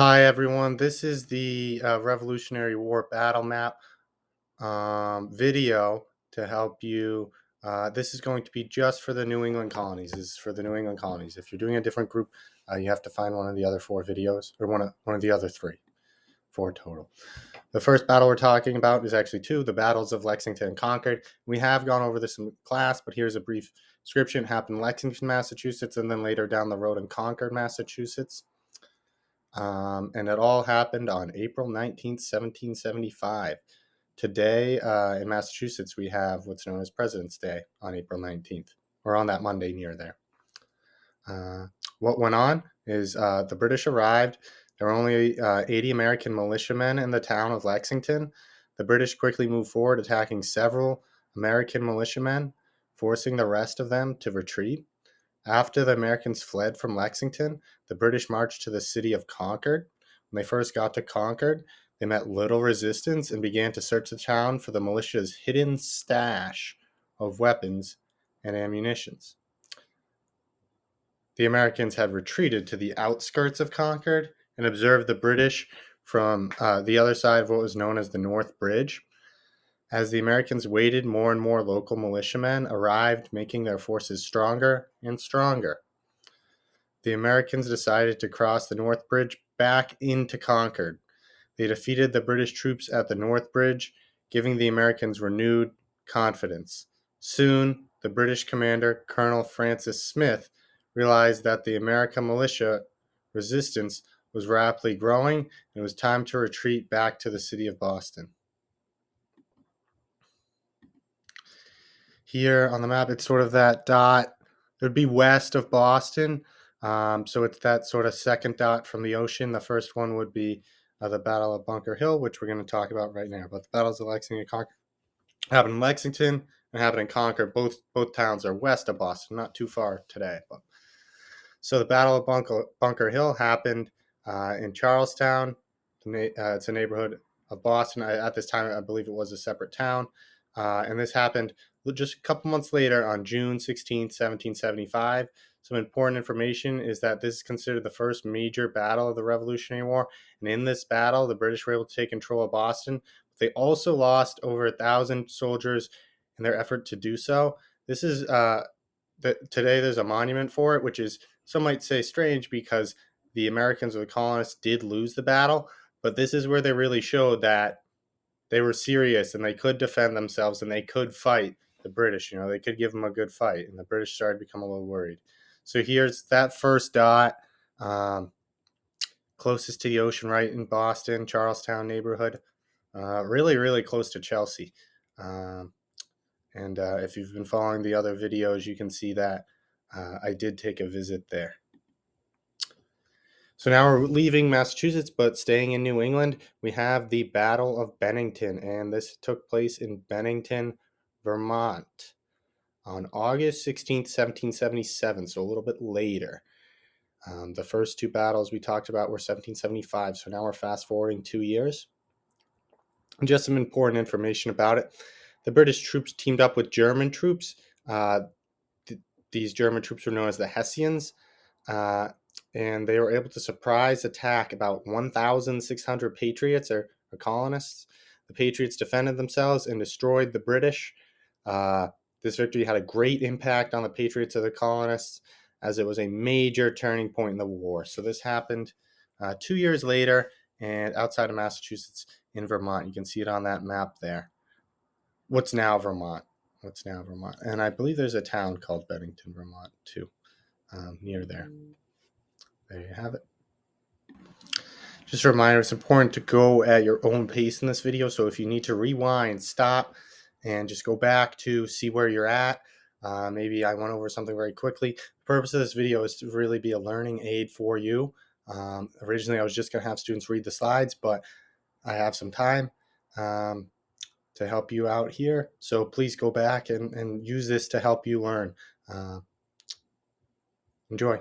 Hi everyone, this is the Revolutionary War battle map video to help you. This is going to be just for the New England colonies. This is for the New England colonies. If you're doing a different group, you have to find one of the other four videos, or one of the other three, four total. The first battle we're talking about is actually two, the battles of Lexington and Concord. We have gone over this in class, but here's a brief description. It happened in Lexington, Massachusetts, and then later down the road in Concord, Massachusetts. And it all happened on April 19th, 1775. Today in Massachusetts, we have what's known as President's Day on April 19th, or on that Monday near there. Uh, what went on is the British arrived. There were only 80 American militiamen in the town of Lexington. The British quickly moved forward, attacking several American militiamen, forcing the rest of them to retreat. After the Americans fled from Lexington, the British marched to the city of Concord. When they first got to Concord, they met little resistance and began to search the town for the militia's hidden stash of weapons and ammunitions. The Americans had retreated to the outskirts of Concord and observed the British from the other side of what was known as the North Bridge. As the Americans waited, more and more local militiamen arrived, making their forces stronger and stronger. The Americans decided to cross the North Bridge back into Concord. They defeated the British troops at the North Bridge, giving the Americans renewed confidence. Soon, the British commander, Colonel Francis Smith, realized that the American militia resistance was rapidly growing and it was time to retreat back to the city of Boston. Here on the map, it's sort of that dot. It would be west of Boston. So it's that sort of second dot from the ocean. The first one would be the Battle of Bunker Hill, which we're going to talk about right now. But the battles of Lexington and Concord happened in Lexington and happened in Concord. Both towns are west of Boston, not too far today. So the Battle of Bunker Hill happened in Charlestown. It's a neighborhood of Boston. At this time, I believe it was a separate town. And this happened just a couple months later on June 16th, 1775. Some important information is that this is considered the first major battle of the Revolutionary War. And in this battle, the British were able to take control of Boston. They also lost over 1,000 soldiers in their effort to do so. This is today there's a monument for it, which is, some might say, strange because the Americans or the colonists did lose the battle, but this is where they really showed that they were serious and they could defend themselves and they could fight the British. They could give them a good fight, and the British started to become a little worried. So here's that first dot, um, closest to the ocean, right in Boston, Charlestown neighborhood, really, really close to Chelsea. Um, and if you've been following the other videos, you can see that I did take a visit there. So now we're leaving Massachusetts, but staying in New England. We have the Battle of Bennington, and this took place in Bennington, Vermont on August 16th, 1777, so a little bit later. The first two battles we talked about were 1775, so now we're fast forwarding 2 years. And just some important information about it. The British troops teamed up with German troops. These German troops were known as the Hessians. And they were able to surprise attack about 1,600 patriots or colonists. The patriots defended themselves and destroyed the British. This victory had a great impact on the patriots of the colonists, as it was a major turning point in the war. So this happened 2 years later, and outside of Massachusetts in Vermont. You can see it on that map there. What's now Vermont? And I believe there's a town called Bennington, Vermont, too, near there. There you have it. Just a reminder, it's important to go at your own pace in this video. So if you need to rewind, stop, and just go back to see where you're at. Maybe I went over something very quickly. The purpose of this video is to really be a learning aid for you. Originally, I was just going to have students read the slides, but I have some time to help you out here. So please go back and use this to help you learn. Enjoy.